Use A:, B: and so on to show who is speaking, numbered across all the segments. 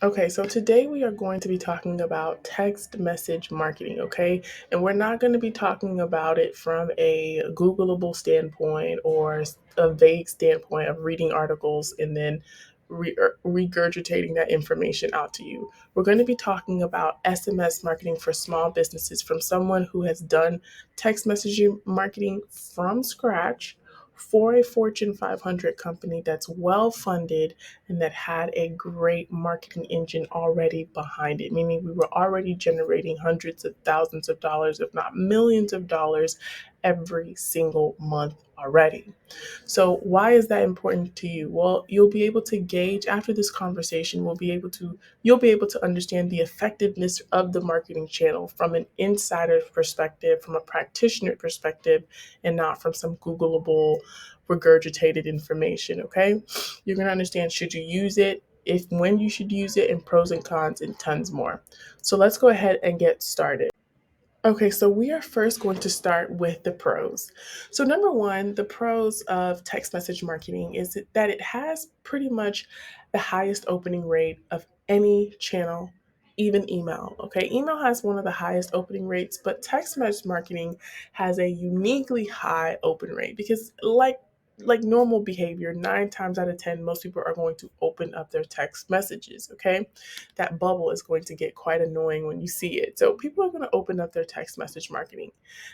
A: Okay, so today we are going to be talking about text message marketing, okay? And we're not going to be talking about it from a Googleable standpoint or a vague standpoint of reading articles and then regurgitating that information out to you. We're going to be talking about SMS marketing for small businesses from someone who has done text messaging marketing from scratch for a Fortune 500 company that's well funded and that had a great marketing engine already behind it, meaning we were already generating hundreds of thousands of dollars, if not millions of dollars, every single month already. So why is that important to you? Well, you'll be able to gauge after this conversation, you'll be able to understand the effectiveness of the marketing channel from an insider perspective, from a practitioner perspective, and not from some Googleable regurgitated information, okay? You're going to understand should you use it, if when you should use it, and pros and cons and tons more. So let's go ahead and get started. Okay, so we are first going to start with the pros. So, number one, the pros of text message marketing is that it has pretty much the highest opening rate of any channel, even email. Okay, email has one of the highest opening rates, but text message marketing has a uniquely high open rate because, like normal behavior, 9 times out of 10, most people are going to open up their text messages. Okay, that bubble is going to get quite annoying when you see it. So people are going to open up their text message marketing.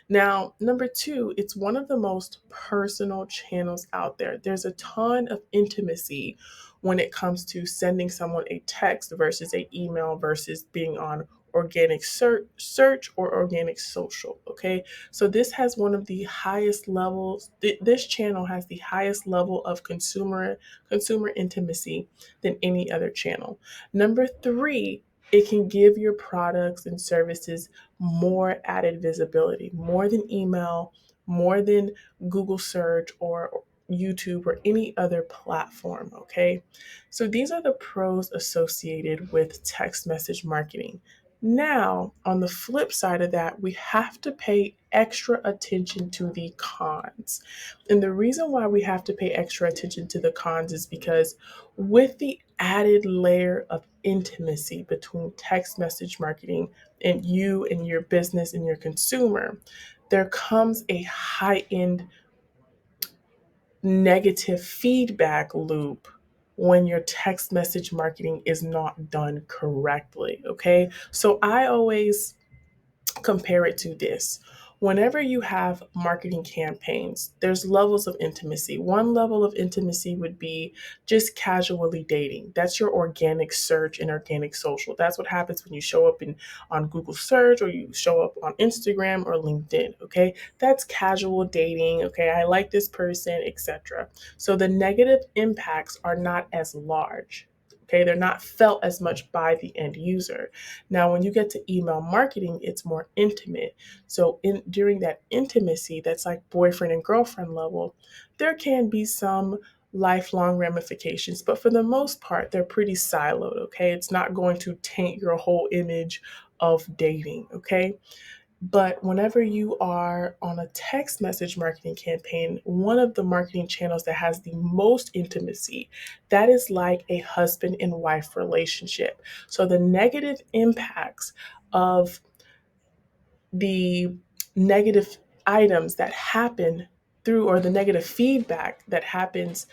A: Now, number two, it's one of the most personal channels out there. There's a ton of intimacy when it comes to sending someone a text versus a email versus being on organic search or organic social. Okay, so this has one of the highest levels. This channel has the highest level of consumer intimacy than any other channel. Number three, it can give your products and services more added visibility, more than email, more than Google search or YouTube or any other platform. Okay. So these are the pros associated with text message marketing. Now, on the flip side of that, we have to pay extra attention to the cons. And the reason why we have to pay extra attention to the cons is because with the added layer of intimacy between text message marketing and you and your business and your consumer, there comes a heightened negative feedback loop when your text message marketing is not done correctly. Okay. So I always compare it to this. Whenever you have marketing campaigns, there's levels of intimacy. One level of intimacy would be just casually dating. That's your organic search and organic social. That's what happens when you show up on Google search or you show up on Instagram or LinkedIn. Okay, that's casual dating. Okay, I like this person, etc. So the negative impacts are not as large. Okay, they're not felt as much by the end user. Now, when you get to email marketing, it's more intimate. So, during that intimacy, that's like boyfriend and girlfriend level, there can be some lifelong ramifications, but for the most part, they're pretty siloed. Okay, it's not going to taint your whole image of dating. Okay, but whenever you are on a text message marketing campaign, one of the marketing channels that has the most intimacy, that is like a husband and wife relationship. So the negative impacts of the negative items that happen through, or the negative feedback that happens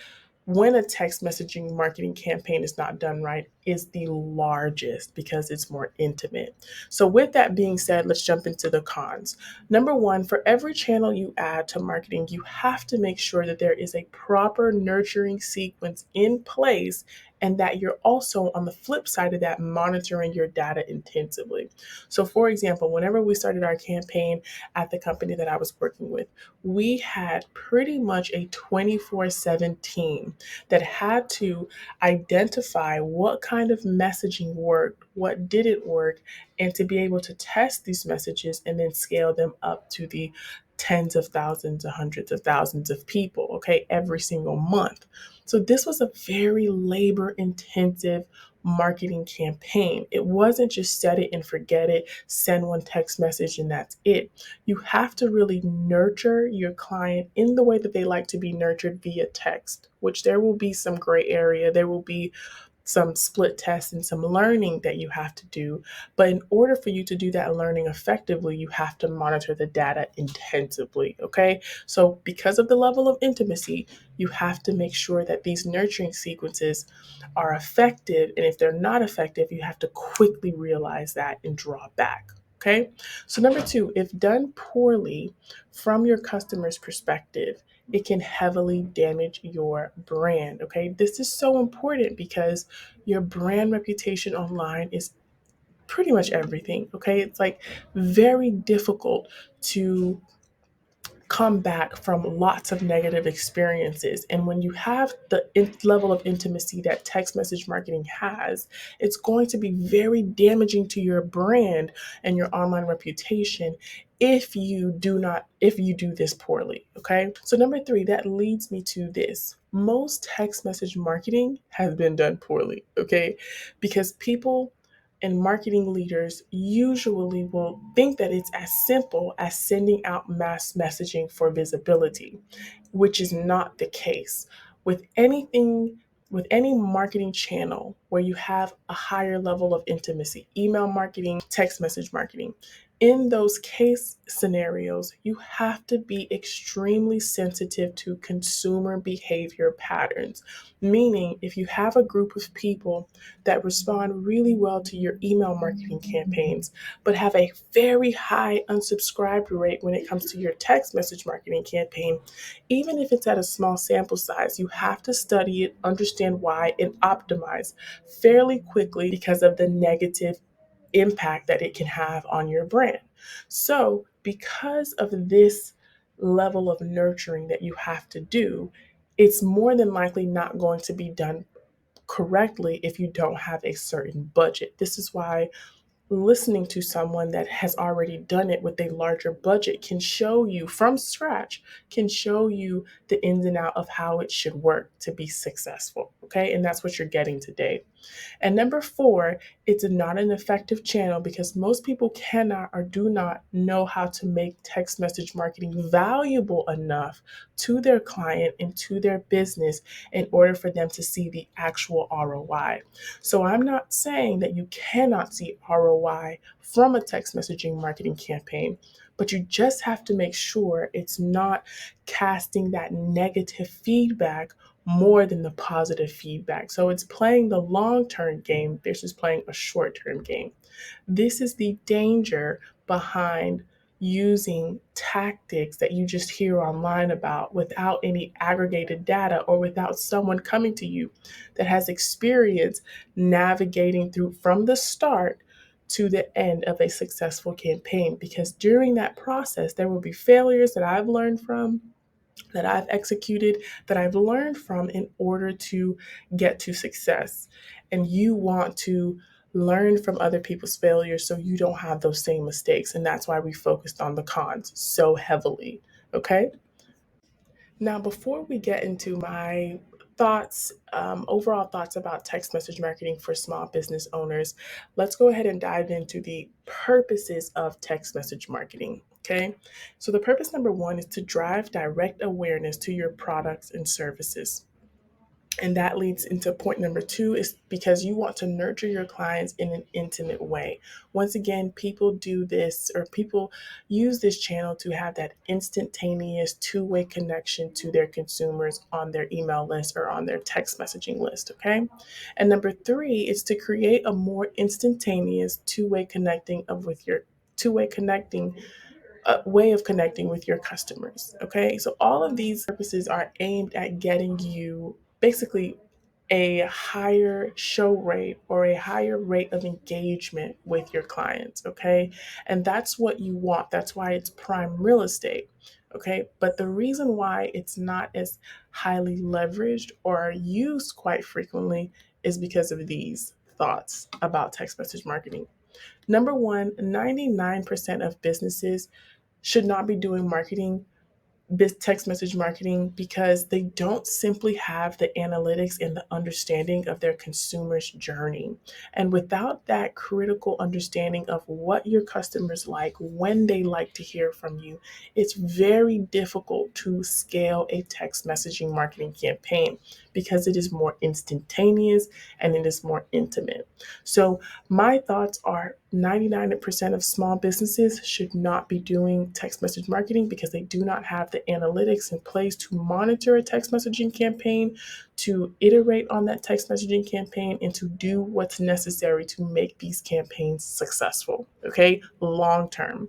A: when a text messaging marketing campaign is not done right, is the largest because it's more intimate. So, with that being said, let's jump into the cons. Number one, for every channel you add to marketing, you have to make sure that there is a proper nurturing sequence in place and that you're also, on the flip side of that, monitoring your data intensively. So, for example, whenever we started our campaign at the company that I was working with, we had pretty much a 24/7 team that had to identify what kind of messaging worked, what didn't work, and to be able to test these messages and then scale them up to the tens of thousands, hundreds of thousands of people, okay, every single month. So this was a very labor intensive marketing campaign. It wasn't just set it and forget it, send one text message and that's it. You have to really nurture your client in the way that they like to be nurtured via text, which there will be some gray area. There will be some split tests and some learning that you have to do. But in order for you to do that learning effectively, you have to monitor the data intensively. Okay. So, because of the level of intimacy, you have to make sure that these nurturing sequences are effective. And if they're not effective, you have to quickly realize that and draw back. Okay. So, number two, if done poorly from your customer's perspective, it can heavily damage your brand. Okay. This is so important because your brand reputation online is pretty much everything. Okay. It's like very difficult to come back from lots of negative experiences. And when you have the level of intimacy that text message marketing has, it's going to be very damaging to your brand and your online reputation if you do this poorly. Okay. So number three, that leads me to this. Most text message marketing has been done poorly. Okay. Because people and marketing leaders usually will think that it's as simple as sending out mass messaging for visibility, which is not the case. With anything, with any marketing channel where you have a higher level of intimacy, email marketing, text message marketing, in those case scenarios, you have to be extremely sensitive to consumer behavior patterns. Meaning, if you have a group of people that respond really well to your email marketing campaigns, but have a very high unsubscribe rate when it comes to your text message marketing campaign, even if it's at a small sample size, you have to study it, understand why, and optimize fairly quickly because of the negative impact that it can have on your brand. So, because of this level of nurturing that you have to do, it's more than likely not going to be done correctly if you don't have a certain budget. This is why listening to someone that has already done it with a larger budget can show you from scratch, can show you the ins and out of how it should work to be successful. Okay. And that's what you're getting today. And number four, it's not an effective channel because most people cannot or do not know how to make text message marketing valuable enough to their client and to their business in order for them to see the actual ROI. So I'm not saying that you cannot see ROI from a text messaging marketing campaign, but you just have to make sure it's not casting that negative feedback more than the positive feedback. So it's playing the long term game versus playing a short term game. This is the danger behind using tactics that you just hear online about without any aggregated data or without someone coming to you that has experience navigating through from the start to the end of a successful campaign. Because during that process, there will be failures that I've learned from, that I've executed, that I've learned from in order to get to success. And you want to learn from other people's failures so you don't have those same mistakes. And that's why we focused on the cons so heavily. Okay. Now, before we get into my thoughts, overall thoughts about text message marketing for small business owners, let's go ahead and dive into the purposes of text message marketing. Okay, so the purpose number one is to drive direct awareness to your products and services. And that leads into point number two, is because you want to nurture your clients in an intimate way. Once again, people do this, or people use this channel to have that instantaneous two-way connection to their consumers on their email list or on their text messaging list. Okay. And number three is to create a more instantaneous two-way connecting a way of connecting with your customers. Okay. So all of these purposes are aimed at getting you basically a higher show rate or a higher rate of engagement with your clients. Okay. And that's what you want. That's why it's prime real estate. Okay. But the reason why it's not as highly leveraged or used quite frequently is because of these thoughts about text message marketing. Number one, 99% of businesses should not be doing text message marketing, because they don't simply have the analytics and the understanding of their consumer's journey. And without that critical understanding of what your customers like, when they like to hear from you, it's very difficult to scale a text messaging marketing campaign, because it is more instantaneous and it is more intimate. So, my thoughts are 99% of small businesses should not be doing text message marketing because they do not have the analytics in place to monitor a text messaging campaign, to iterate on that text messaging campaign, and to do what's necessary to make these campaigns successful, okay, long term.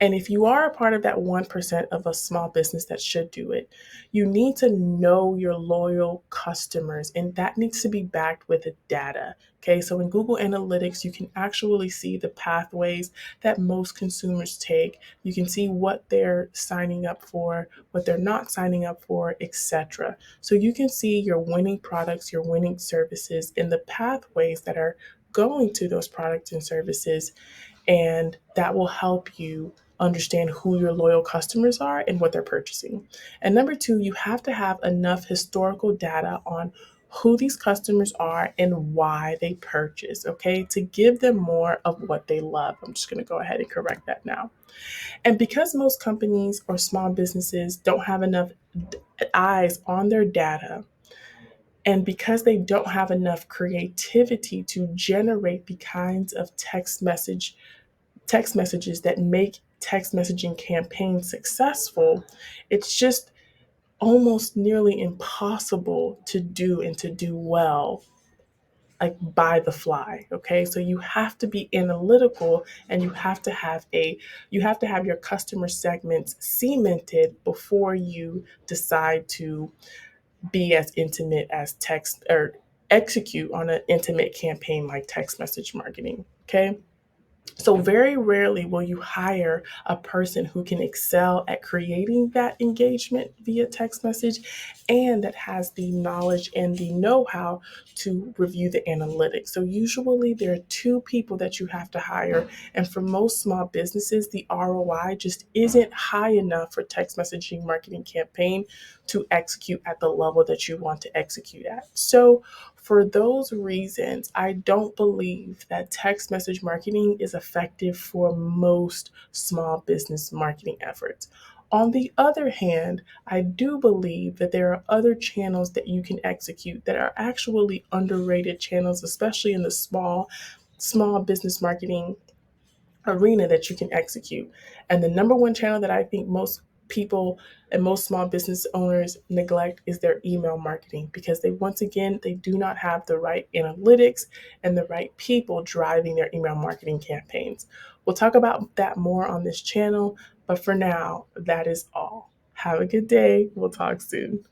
A: And if you are a part of that 1% of a small business that should do it, you need to know your loyal customers, and that needs to be backed with data. Okay, so in Google Analytics, you can actually see the pathways that most consumers take. You can see what they're signing up for, what they're not signing up for, etc. So you can see your winning products, your winning services, and the pathways that are going to those products and services, and that will help you understand who your loyal customers are and what they're purchasing. And number two, you have to have enough historical data on who these customers are and why they purchase, okay, to give them more of what they love. I'm just going to go ahead and correct that now. And because most companies or small businesses don't have enough eyes on their data, and because they don't have enough creativity to generate the kinds of text messages that make text messaging campaigns successful, it's just almost nearly impossible to do and to do well, like by the fly. Okay, so you have to be analytical, and you have to have your customer segments cemented before you decide to be as intimate as text or execute on an intimate campaign like text message marketing. Okay, so, very rarely will you hire a person who can excel at creating that engagement via text message and that has the knowledge and the know how to review the analytics. So, usually there are two people that you have to hire. And for most small businesses, the ROI just isn't high enough for text messaging marketing campaign to execute at the level that you want to execute at. So, for those reasons, I don't believe that text message marketing is effective for most small business marketing efforts. On the other hand, I do believe that there are other channels that you can execute that are actually underrated channels, especially in the small business marketing arena that you can execute. And the number one channel that I think most people and most small business owners neglect is their email marketing, because they do not have the right analytics and the right people driving their email marketing campaigns. We'll talk about that more on this channel, but for now, that is all. Have a good day. We'll talk soon.